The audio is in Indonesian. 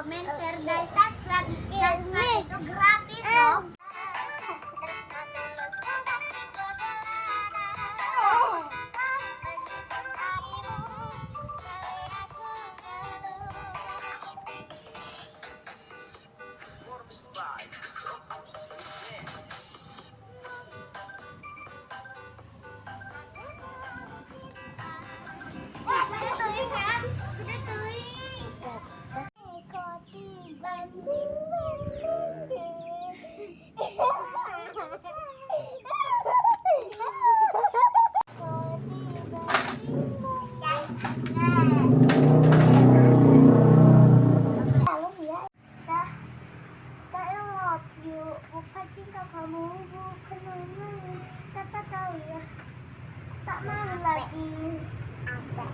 komen, share, dan subscribe. Subscribe itu gratis loh. Bukan cinta kamu, bukan main. Kata kau ya, tak mau lagi. Apa?